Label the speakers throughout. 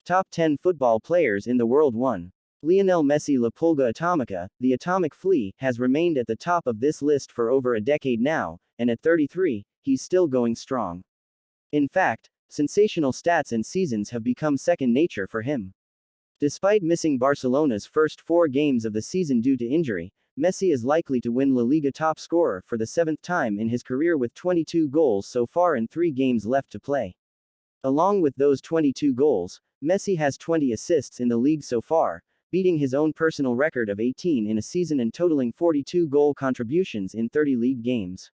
Speaker 1: Top 10 football players in the world. 1. Lionel Messi. La Pulga Atomica, the atomic flea, has remained at the top of this list for over a decade now, and at 33, he's still going strong. In fact, sensational stats and seasons have become second nature for him. Despite missing Barcelona's first 4 games of the season due to injury, Messi is likely to win La Liga top scorer for the 7th time in his career with 22 goals so far and 3 games left to play. Along with those 22 goals, Messi has 20 assists in the league so far, beating his own personal record of 18 in a season and totaling 42 goal contributions in 30 league games.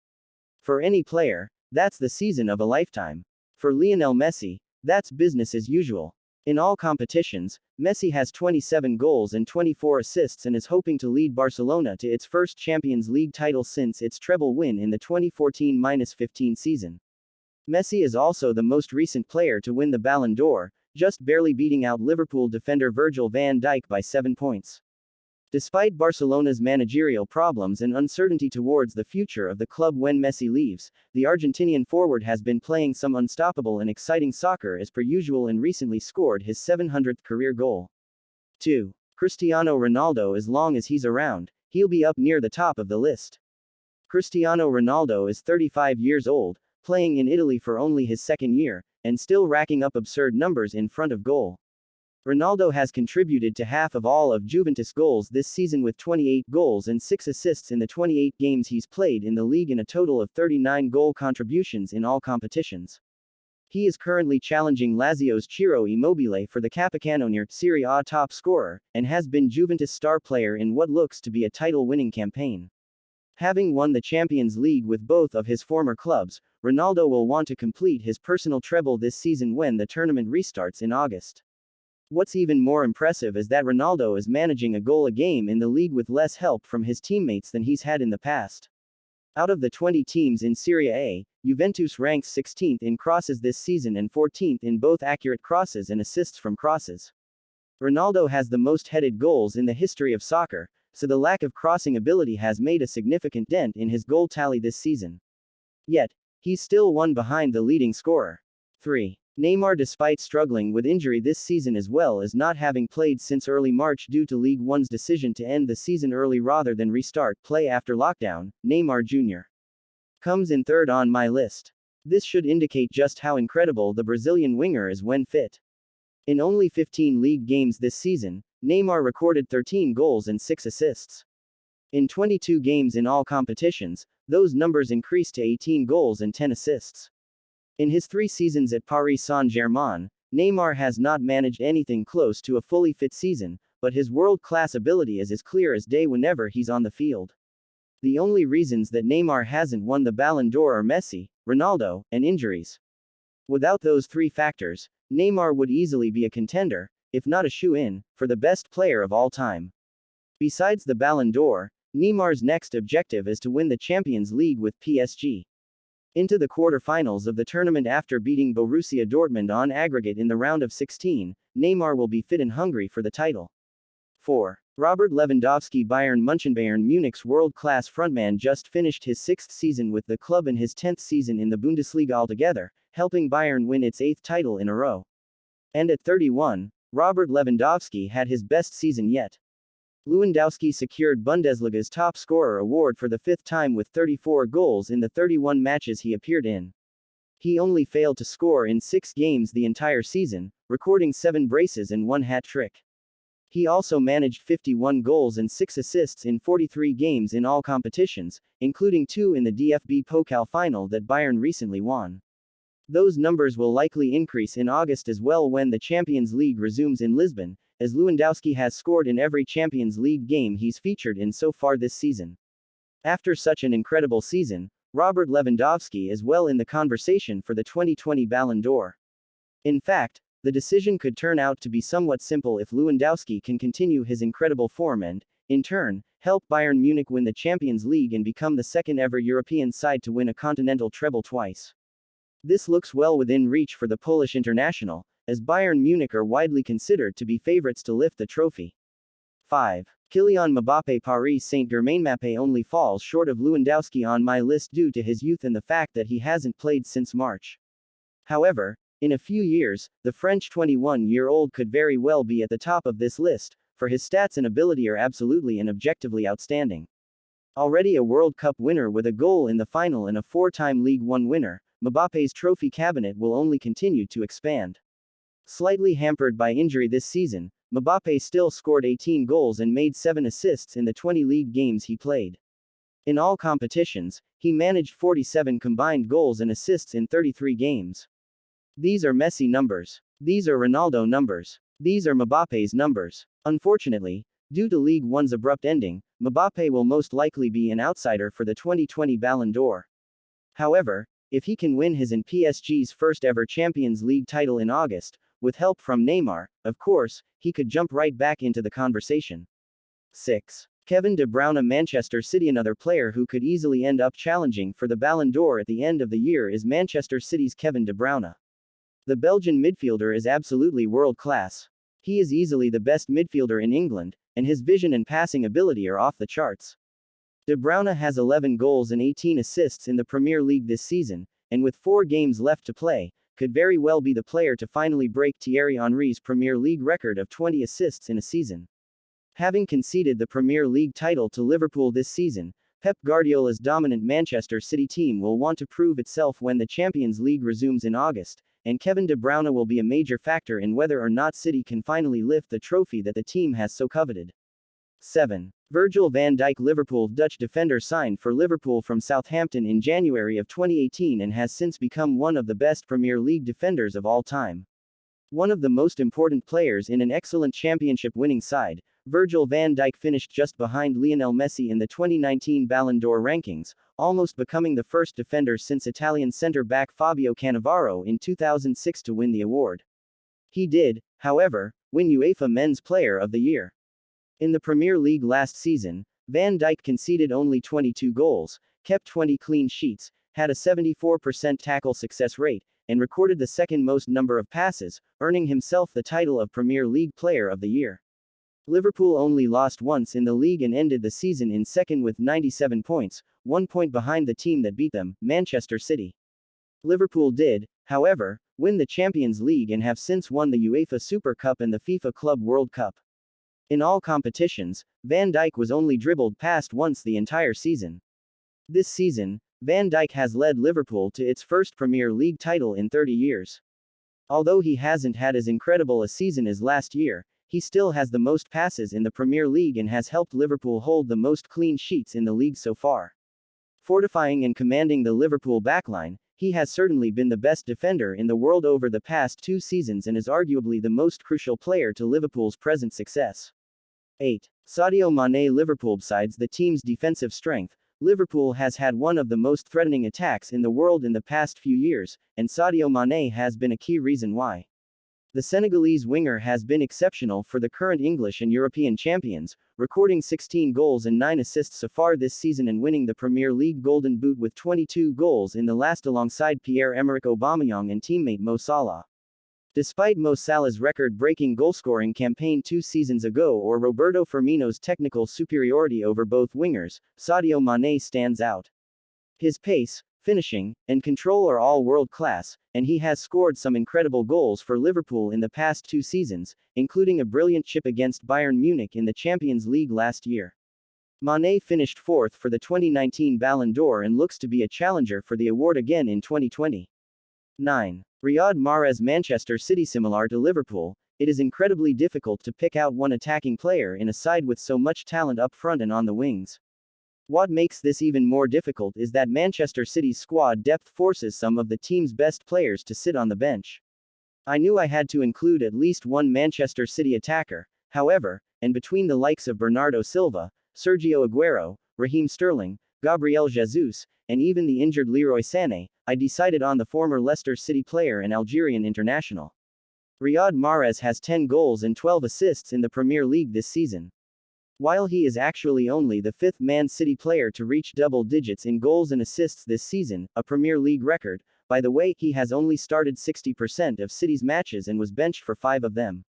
Speaker 1: For any player, that's the season of a lifetime. For Lionel Messi, that's business as usual. In all competitions, Messi has 27 goals and 24 assists and is hoping to lead Barcelona to its first Champions League title since its treble win in the 2014-15 season. Messi is also the most recent player to win the Ballon d'Or, just barely beating out Liverpool defender Virgil van Dijk by 7 points. Despite Barcelona's managerial problems and uncertainty towards the future of the club when Messi leaves, the Argentinian forward has been playing some unstoppable and exciting soccer as per usual and recently scored his 700th career goal. 2. Cristiano Ronaldo. As long as he's around, he'll be up near the top of the list. Cristiano Ronaldo is 35 years old, playing in Italy for only his second year, and still racking up absurd numbers in front of goal. Ronaldo has contributed to half of all of Juventus' goals this season with 28 goals and 6 assists in the 28 games he's played in the league and a total of 39 goal contributions in all competitions. He is currently challenging Lazio's Ciro Immobile for the Capocannoniere Serie A top scorer, and has been Juventus' star player in what looks to be a title-winning campaign. Having won the Champions League with both of his former clubs, Ronaldo will want to complete his personal treble this season when the tournament restarts in August. What's even more impressive is that Ronaldo is managing a goal a game in the league with less help from his teammates than he's had in the past. Out of the 20 teams in Serie A, Juventus ranks 16th in crosses this season and 14th in both accurate crosses and assists from crosses. Ronaldo has the most headed goals in the history of soccer, so the lack of crossing ability has made a significant dent in his goal tally this season. Yet, he's still one behind the leading scorer. 3. Neymar. Despite struggling with injury this season as well as not having played since early March due to Ligue 1's decision to end the season early rather than restart play after lockdown, Neymar Jr. comes in third on my list. This should indicate just how incredible the Brazilian winger is when fit. In only 15 league games this season, Neymar recorded 13 goals and 6 assists. In 22 games in all competitions, those numbers increased to 18 goals and 10 assists. In his 3 seasons at Paris Saint-Germain, Neymar has not managed anything close to a fully fit season, but his world-class ability is as clear as day whenever he's on the field. The only reasons that Neymar hasn't won the Ballon d'Or are Messi, Ronaldo, and injuries. Without those 3 factors, Neymar would easily be a contender, if not a shoo-in, for the best player of all time. Besides the Ballon d'Or, Neymar's next objective is to win the Champions League with PSG. Into the quarter-finals of the tournament after beating Borussia Dortmund on aggregate in the round of 16, Neymar will be fit and hungry for the title. 4. Robert Lewandowski. Bayern Munich's world-class frontman just finished his 6th season with the club and his 10th season in the Bundesliga altogether, helping Bayern win its 8th title in a row. And at 31, Robert Lewandowski had his best season yet. Lewandowski secured Bundesliga's top scorer award for the 5th time with 34 goals in the 31 matches he appeared in. He only failed to score in 6 games the entire season, recording 7 braces and 1 hat-trick. He also managed 51 goals and 6 assists in 43 games in all competitions, including 2 in the DFB Pokal final that Bayern recently won. Those numbers will likely increase in August as well when the Champions League resumes in Lisbon, as Lewandowski has scored in every Champions League game he's featured in so far this season. After such an incredible season, Robert Lewandowski is well in the conversation for the 2020 Ballon d'Or. In fact, the decision could turn out to be somewhat simple if Lewandowski can continue his incredible form and, in turn, help Bayern Munich win the Champions League and become the second-ever European side to win a continental treble twice. This looks well within reach for the Polish international, as Bayern Munich are widely considered to be favorites to lift the trophy. 5. Kylian Mbappé. Paris Saint-Germain. Mbappé only falls short of Lewandowski on my list due to his youth and the fact that he hasn't played since March. However, In a few years, the French 21-year-old could very well be at the top of this list, for his stats and ability are absolutely and objectively outstanding. Already a World Cup winner with a goal in the final and a four-time Ligue 1 winner, Mbappé's trophy cabinet will only continue to expand. Slightly hampered by injury this season, Mbappé still scored 18 goals and made 7 assists in the 20 league games he played. In all competitions, he managed 47 combined goals and assists in 33 games. These are Messi numbers. These are Ronaldo numbers. These are Mbappé's numbers. Unfortunately, due to Ligue 1's abrupt ending, Mbappé will most likely be an outsider for the 2020 Ballon d'Or. However, if he can win his and PSG's first ever Champions League title in August, with help from Neymar, of course, he could jump right back into the conversation. 6. Kevin De Bruyne, Manchester City. Another player who could easily end up challenging for the Ballon d'Or at the end of the year is Manchester City's Kevin De Bruyne. The Belgian midfielder is absolutely world class. He is easily the best midfielder in England, and his vision and passing ability are off the charts. De Bruyne has 11 goals and 18 assists in the Premier League this season, and with 4 games left to play, could very well be the player to finally break Thierry Henry's Premier League record of 20 assists in a season. Having conceded the Premier League title to Liverpool this season, Pep Guardiola's dominant Manchester City team will want to prove itself when the Champions League resumes in August, and Kevin De Bruyne will be a major factor in whether or not City can finally lift the trophy that the team has so coveted. 7. Virgil van Dijk. Liverpool Dutch defender signed for Liverpool from Southampton in January of 2018 and has since become one of the best Premier League defenders of all time. One of the most important players in an excellent championship-winning side, Virgil van Dijk finished just behind Lionel Messi in the 2019 Ballon d'Or rankings, almost becoming the first defender since Italian centre-back Fabio Cannavaro in 2006 to win the award. He did, however, win UEFA Men's Player of the Year. In the Premier League last season, Van Dijk conceded only 22 goals, kept 20 clean sheets, had a 74% tackle success rate, and recorded the second most number of passes, earning himself the title of Premier League Player of the Year. Liverpool only lost once in the league and ended the season in second with 97 points, 1 point behind the team that beat them, Manchester City. Liverpool did, however, win the Champions League and have since won the UEFA Super Cup and the FIFA Club World Cup. In all competitions, Van Dijk was only dribbled past once the entire season. This season, Van Dijk has led Liverpool to its first Premier League title in 30 years. Although he hasn't had as incredible a season as last year, he still has the most passes in the Premier League and has helped Liverpool hold the most clean sheets in the league so far. Fortifying and commanding the Liverpool backline, he has certainly been the best defender in the world over the past 2 seasons and is arguably the most crucial player to Liverpool's present success. 8. Sadio Mané. Liverpool. Besides the team's defensive strength, Liverpool has had one of the most threatening attacks in the world in the past few years, and Sadio Mané has been a key reason why. The Senegalese winger has been exceptional for the current English and European champions, recording 16 goals and 9 assists so far this season and winning the Premier League Golden Boot with 22 goals in the last alongside Pierre-Emerick Aubameyang and teammate Mo Salah. Despite Mo Salah's record-breaking goalscoring campaign 2 seasons ago or Roberto Firmino's technical superiority over both wingers, Sadio Mané stands out. His pace, finishing, and control are all world-class, and he has scored some incredible goals for Liverpool in the past 2 seasons, including a brilliant chip against Bayern Munich in the Champions League last year. Mané finished 4th for the 2019 Ballon d'Or and looks to be a challenger for the award again in 2020. 9. Riyad Mahrez. Manchester City. Similar to Liverpool, it is incredibly difficult to pick out one attacking player in a side with so much talent up front and on the wings. What makes this even more difficult is that Manchester City's squad depth forces some of the team's best players to sit on the bench. I knew I had to include at least one Manchester City attacker, however, and between the likes of Bernardo Silva, Sergio Aguero, Raheem Sterling, Gabriel Jesus, and even the injured Leroy Sané, I decided on the former Leicester City player and Algerian international. Riyad Mahrez has 10 goals and 12 assists in the Premier League this season. While he is actually only the 5th Man City player to reach double digits in goals and assists this season, a Premier League record, by the way, he has only started 60% of City's matches and was benched for 5 of them.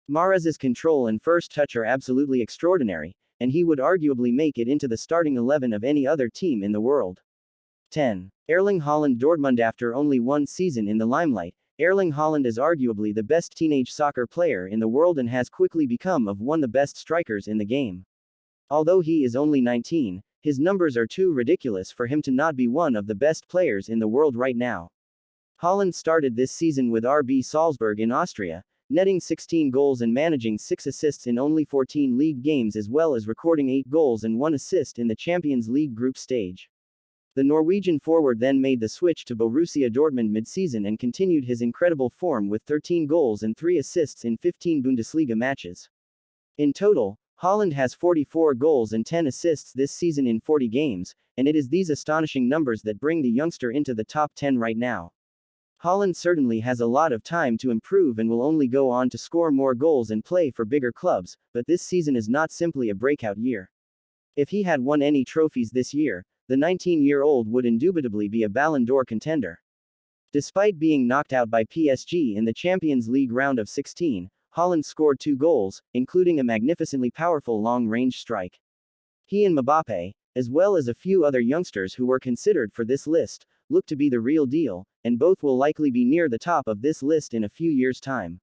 Speaker 1: Mahrez's control and first touch are absolutely extraordinary, and he would arguably make it into the starting 11 of any other team in the world. 10. Erling Haaland. Dortmund. After only 1 season in the limelight, Erling Haaland is arguably the best teenage soccer player in the world and has quickly become one of the best strikers in the game. Although he is only 19, his numbers are too ridiculous for him to not be one of the best players in the world right now. Haaland started this season with RB Salzburg in Austria, netting 16 goals and managing 6 assists in only 14 league games, as well as recording 8 goals and 1 assist in the Champions League group stage. The Norwegian forward then made the switch to Borussia Dortmund mid-season and continued his incredible form with 13 goals and 3 assists in 15 Bundesliga matches. In total, Haaland has 44 goals and 10 assists this season in 40 games, and it is these astonishing numbers that bring the youngster into the top 10 right now. Haaland certainly has a lot of time to improve and will only go on to score more goals and play for bigger clubs, but this season is not simply a breakout year. If he had won any trophies this year, the 19-year-old would indubitably be a Ballon d'Or contender. Despite being knocked out by PSG in the Champions League round of 16, Haaland scored 2 goals, including a magnificently powerful long-range strike. He and Mbappe, as well as a few other youngsters who were considered for this list, look to be the real deal, and both will likely be near the top of this list in a few years' time.